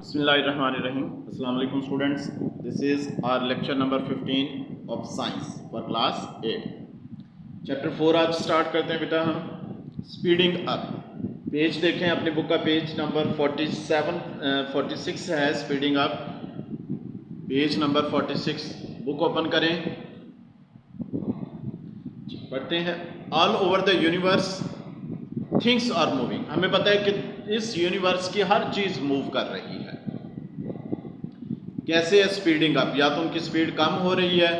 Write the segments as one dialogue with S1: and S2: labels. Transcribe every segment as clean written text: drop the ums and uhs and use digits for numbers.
S1: Bismillahirrahmanirrahim. Assalamu alaikum students. This is our lecture number 15 of science for class 8. Chapter 4 आज start करते हैं बेटा हम स्पीडिंग अप. पेज देखें अपनी बुक का पेज नंबर 46 है speeding up. Page number 46 book open करें, पढ़ते हैं. All over the universe things are moving. हमें पता है कि इस यूनिवर्स की हर चीज मूव कर रही है. कैसे है स्पीडिंग अप? या तो उनकी स्पीड कम हो रही है,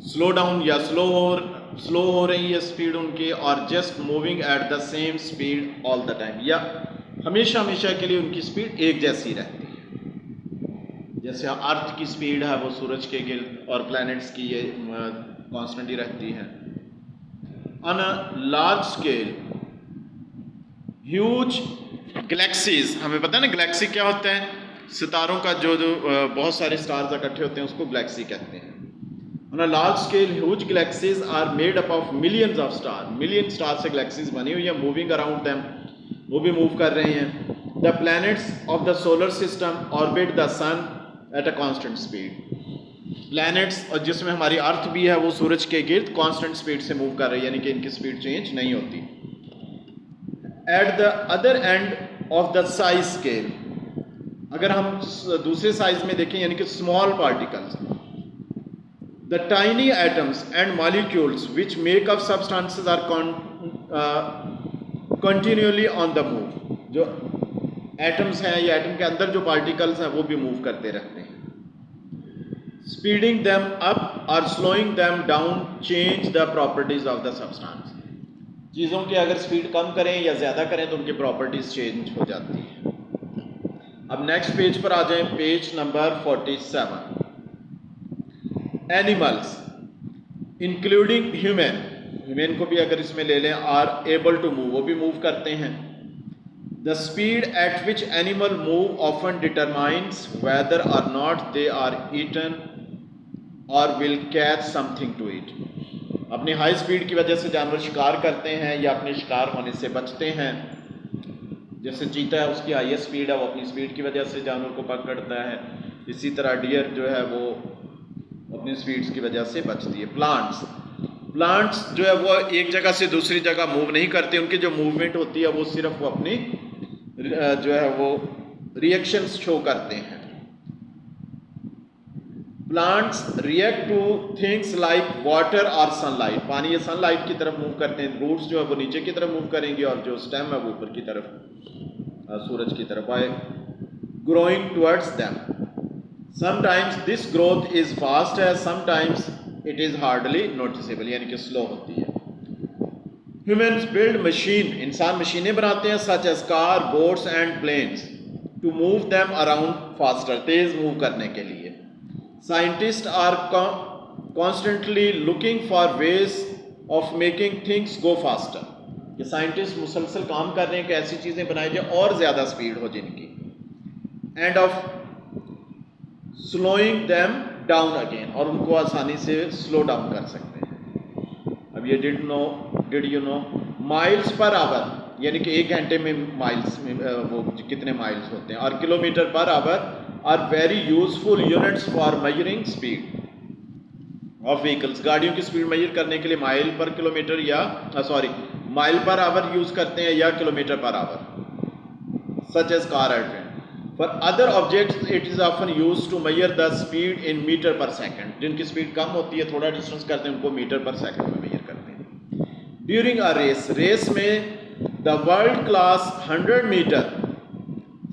S1: स्लो डाउन या स्लो हो रही है स्पीड उनकी, और just moving at the same speed all the time, या हमेशा के लिए उनकी स्पीड एक जैसी रहती है. जैसे अर्थ की स्पीड है वो सूरज के गिर्द, और प्लैनेट्स की ये कांस्टेंट ही रहती है. On a large scale huge galaxies, हमें पता है ना गैलेक्सी क्या होता है? सितारों का जो बहुत सारे स्टार्स इकट्ठे होते हैं उसको गैलेक्सी कहते हैं. On a large scale huge galaxies are made up of millions of star. Million star से गैलेक्सीज बनी हुई है. मूविंग अराउंड देम, वो भी मूव कर रहे हैं. The planets of the solar system orbit the sun at a constant speed. Planets, और जिसमें हमारी अर्थ भी है, वो सूरज के गिर्द कांस्टेंट स्पीड से मूव कर रही है, यानी कि इनकी स्पीड चेंज नहीं होती. At the other end of the size scale, अगर हम दूसरे साइज में देखें यानी कि small particles, the tiny atoms and molecules which make up substances are continuously on the move. जो एटम्स हैं या एटम के अंदर जो पार्टिकल्स हैं वो भी मूव करते रहते हैं. स्पीडिंग देम अप और slowing them down change the properties of the substance. चीज़ों की अगर स्पीड कम करें या ज़्यादा करें तो उनकी प्रॉपर्टीज चेंज हो जाती है. अब नेक्स्ट पेज पर आ जाएं, page number 47. Animals including human को भी अगर इसमें ले लें, आर एबल टू मूव, वो भी मूव करते हैं. The speed at which animal move often determines whether or not they are eaten or will catch something to eat. अपनी हाई स्पीड की वजह से जानवर शिकार करते हैं या अपने शिकार होने से बचते हैं. जैसे चीता है, उसकी हाईएस्ट स्पीड है, वो अपनी स्पीड की वजह से जानवर को पकड़ता है. इसी तरह डियर जो है वो अपनी स्पीड्स की वजह से बचती है. प्लांट्स जो है वो एक जगह से दूसरी जगह मूव नहीं करते. उनकी जो मूवमेंट होती है वो सिर्फ वो अपनी जो है वो रिएक्शंस शो करते हैं. Plants react two things like water और सनलाइट. पानी या सनलाइट की तरफ मूव करते हैं. रूट्स जो है वो नीचे की तरफ मूव करेंगे और जो स्टेम है वो ऊपर की तरफ, सूरज की तरफ, by growing towards them. Sometimes this growth is fast है, sometimes it is hardly noticeable, यानी कि स्लो होती है. ह्यूमन्स बिल्ड मशीन, इंसान मशीनें बनाते हैं, such as car, boats and planes, to move them around faster, तेज मूव करने के लिए. Scientists are constantly looking for ways of making things go faster. ये साइंटिस्ट मुसलसल काम कर रहे हैं कि ऐसी चीज़ें बनाई जाए और ज़्यादा स्पीड हो जिनकी. End of slowing them down again, और उनको आसानी से स्लो डाउन कर सकते हैं. अब ये did you know miles per hour, यानी कि एक घंटे में माइल्स में वो कितने माइल्स होते हैं, और kilometre per hour are very useful units for measuring speed of vehicles. गाड़ियों की स्पीड मेजर करने के लिए माइल पर किलोमीटर या माइल पर आवर यूज करते हैं या kilometre per hour, such as car and train. For other objects it is often use to measure the speed in metre per second. जिनकी speed कम होती है, थोड़ा डिस्टेंस करते हैं, उनको मीटर पर सेकेंड में मेजर करते हैं. ड्यूरिंग अ रेस में the world class 100 metre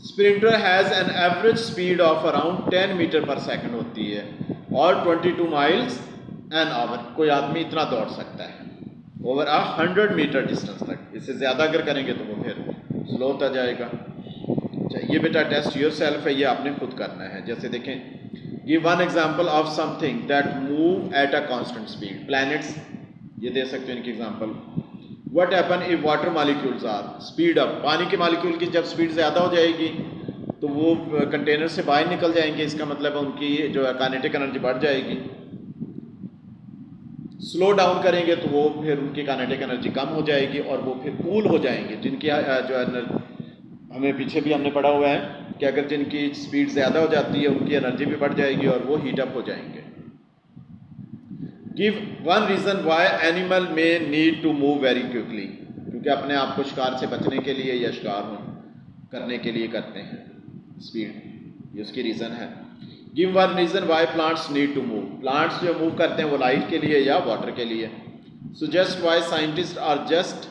S1: sprinter has an average speed of around 10 metre per second होती है, और 22 माइल्स एन आवर. कोई आदमी इतना दौड़ सकता है ओवर 100 मीटर डिस्टेंस तक. इससे ज़्यादा अगर करेंगे तो वो फिर स्लो होता जाएगा. अच्छा, ये बेटा टेस्ट योर सेल्फ है, ये आपने खुद करना है. जैसे देखें, give one example of something that move at a constant speed. Planets, ये दे सकते हो इनकी example. What happen if water molecules are speed up? पानी के मालिक्यूल की जब स्पीड ज़्यादा हो जाएगी तो वो कंटेनर से बाहर निकल जाएंगे. इसका मतलब है उनकी जो है काइनेटिक एनर्जी बढ़ जाएगी. स्लो डाउन करेंगे तो वो फिर उनकी काइनेटिक एनर्जी कम हो जाएगी और वो फिर कूल हो जाएंगे. जिनकी जो है हमें पीछे भी हमने पढ़ा हुआ है कि अगर जिनकी स्पीड ज़्यादा हो जाती है उनकी एनर्जी भी बढ़ जाएगी और वो हीट अप हो जाएंगे। Give one reason why animal में need to move very quickly, क्योंकि अपने आप को शिकार से बचने के लिए या शिकार करने के लिए करते हैं स्पीड, ये उसकी रीज़न है। Give one reason why plants need to move, plants जो मूव करते हैं वो लाइट के लिए या वाटर के लिए। Suggest why scientist are just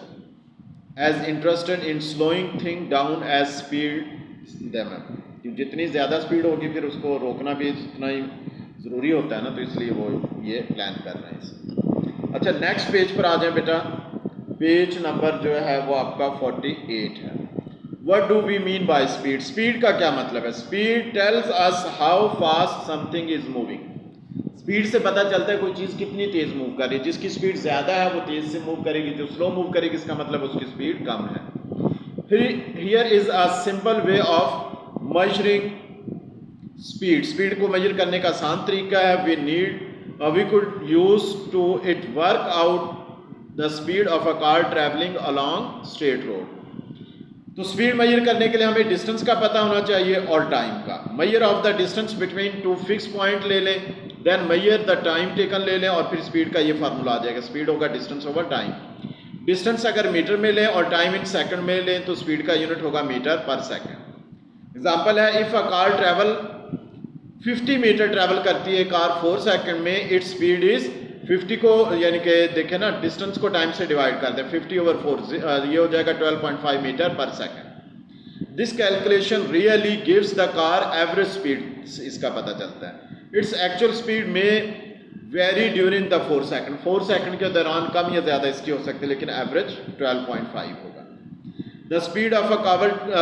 S1: as interested in slowing thing down as speed them, जितनी ज़्यादा स्पीड होगी फिर उसको रोकना भी उतना ही ज़रूरी होता है ना, तो इसलिए वो ये प्लान कर रहे हैं इसे। अच्छा, नेक्स्ट पेज पर आ जाए बेटा। पेज नंबर जो है वो आपका 48 है। What do we mean by speed, speed का क्या मतलब है? Speed tells us how fast something is moving, speed से पता चलता है कोई चीज़ कितनी तेज़ मूव कर रही है। जिसकी स्पीड ज़्यादा है वो तेज़ से मूव करेगी, जो स्लो मूव करेगी इसका मतलब उसकी स्पीड कम है। Here is a simple way of measuring speed, speed को मेजर करने का आसान तरीका है। We could use to it work out the speed of a car travelling along straight road. तो स्पीड मेजर करने के लिए हमें डिस्टेंस का पता होना चाहिए और टाइम का। Measure of the distance between two fix point ले लें, then measure the time taken ले लें और फिर स्पीड का ये फार्मूला आ जाएगा। स्पीड होगा डिस्टेंस ओवर टाइम। डिस्टेंस अगर मीटर में लें और टाइम इन सेकंड में लें तो स्पीड का यूनिट होगा मीटर पर सेकंड। एग्जांपल है, if a car travel 50 metre travel करती है कार 4 सेकंड में, इट्स स्पीड इज़ 50 को यानी कि देखें ना डिस्टेंस को टाइम से डिवाइड कर दें, 50/4 ये हो जाएगा 12.5 metre per second. This calculation really gives the car average speed, इसका पता चलता है। इट्स एक्चुअल स्पीड में very during the 4 second, 4 second के दौरान कम या ज़्यादा इसकी हो सकती है, लेकिन एवरेज 12.5 होगा। The speed of a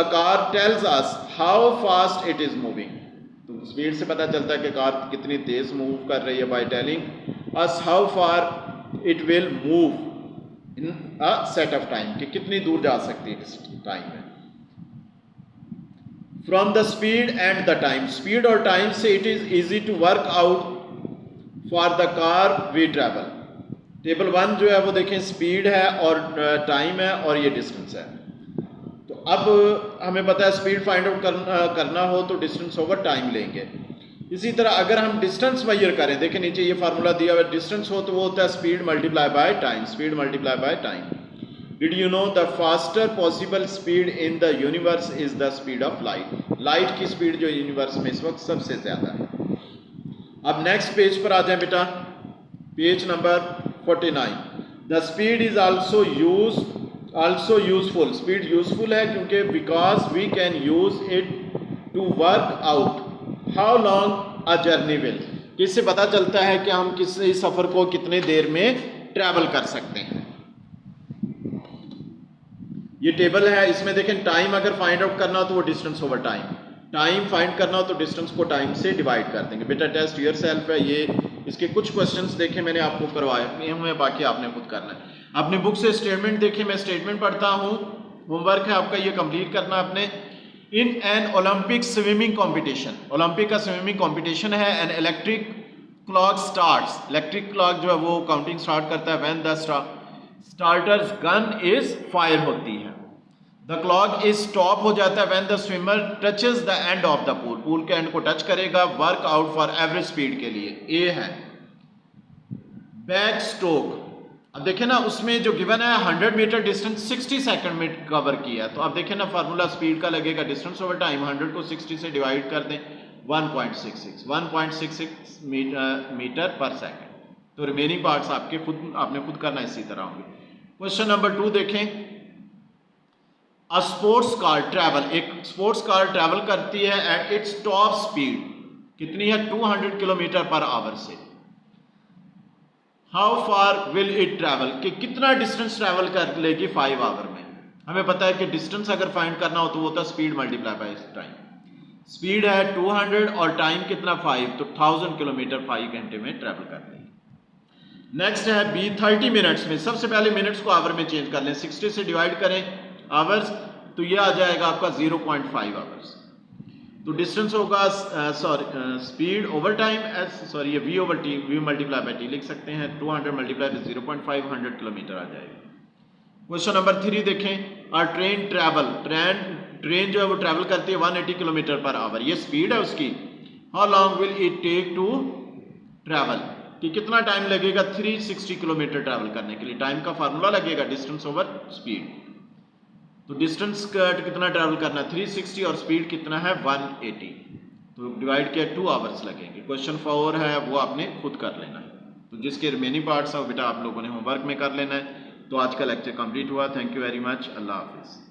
S1: car tales us how fast it is moving, तो स्पीड से पता चलता है कि कार कितनी तेज़ मूव कर रही है। By telling us how far it will move in a set of time, कि कितनी दूर जा सकती है इस टाइम में। From the speed and the time, speed और टाइम से it is easy to work out for the car we travel. Table 1 जो है वो देखें स्पीड है और टाइम है और ये डिस्टेंस है। तो अब हमें पता है स्पीड फाइंड आउट करना हो तो डिस्टेंस ओवर टाइम लेंगे। इसी तरह अगर हम डिस्टेंस मेजर करें, देखिए नीचे ये फार्मूला दिया हुआ है, डिस्टेंस हो तो वो होता है speed multiply by time, speed multiply by time. Did you know the faster possible speed in the universe is the speed of light, light की स्पीड जो यूनिवर्स में इस वक्त सबसे ज़्यादा है। अब नेक्स्ट पेज पर आ जाए बेटा, page number 49। The speed is also useful, speed useful है क्योंकि because we can use it to work out how long a journey will, इससे पता चलता है कि हम किसी सफ़र को कितने देर में ट्रैवल कर सकते हैं। ये टेबल है, इसमें देखें टाइम अगर फाइंड आउट करना हो तो वो distance over time, time find करना हो तो डिस्टेंस को टाइम से डिवाइड कर देंगे। बेटा टेस्ट योर सेल्फ है ये, इसके कुछ क्वेश्चंस देखें मैंने आपको करवाए हुए, बाकी आपने खुद करना है। अपनी बुक से स्टेटमेंट देखें, मैं स्टेटमेंट पढ़ता हूँ, होमवर्क है आपका ये कंप्लीट करना आपने। In an Olympic swimming competition, Olympic का स्विमिंग कॉम्पिटिशन है, an electric clock starts, electric clock जो है वो काउंटिंग स्टार्ट करता है when the starters gun is fire होती है। द क्लॉक इज स्टॉप हो जाता है when the swimmer touches the end of the pool, pool के एंड को टच करेगा। Work out for average speed के लिए ए है। बैक स्ट्रोक, अब देखें ना उसमें जो गिवन है 100 मीटर डिस्टेंस 60 सेकंड में कवर किया, तो अब देखें ना फार्मूला स्पीड का लगेगा डिस्टेंस ओवर टाइम, 100 को 60 से डिवाइड कर दें 1.66 मीटर पर सेकंड। तो रिमेनिंग पार्ट्स आपने खुद करना इसी तरह होंगे। क्वेश्चन नंबर 2 देखें, अ स्पोर्ट्स कार ट्रैवल, एक स्पोर्ट्स कार ट्रैवल करती है एट इट्स टॉप स्पीड, कितनी है 200 किलोमीटर पर आवर से। How far will it travel, कि कितना डिस्टेंस ट्रैवल कर लेगी 5 आवर में। हमें पता है कि डिस्टेंस अगर फाइंड करना हो तो वो होता है speed multiply by time. Speed है 200 और टाइम कितना 5, तो 1000 किलोमीटर 5 घंटे में ट्रैवल कर लेगी। नेक्स्ट है बी 30 मिनट्स में, सबसे पहले मिनट्स को आवर में चेंज कर लें, 60 से डिवाइड करें आवर्स, तो ये आ जाएगा आपका 0.5 आवर्स। तो डिस्टेंस होगा स्पीड ओवर टाइम ये V over T, V multiply by T लिख सकते हैं, 200 मल्टीप्लाई बाय 0.5, 100 किलोमीटर आ जाएगा। क्वेश्चन नंबर 3 देखें, अ ट्रेन ट्रेन जो है वो ट्रैवल करती है 180 किलोमीटर पर आवर, ये स्पीड है उसकी। How long will it take to travel, कि कितना टाइम लगेगा 360 किलोमीटर ट्रैवल करने के लिए। टाइम का फार्मूला लगेगा डिस्टेंस ओवर स्पीड। तो डिस्टेंस कितना ट्रैवल करना है 360 और स्पीड कितना है 180, तो डिवाइड किया 2 आवर्स लगेंगे। क्वेश्चन 4 है वो आपने खुद कर लेना है, तो जिसके रिमेनिंग पार्ट्स है बेटा आप लोगों ने होमवर्क में कर लेना है। तो आज का लेक्चर कंप्लीट हुआ। Thank you very much. अल्लाह हाफिज़।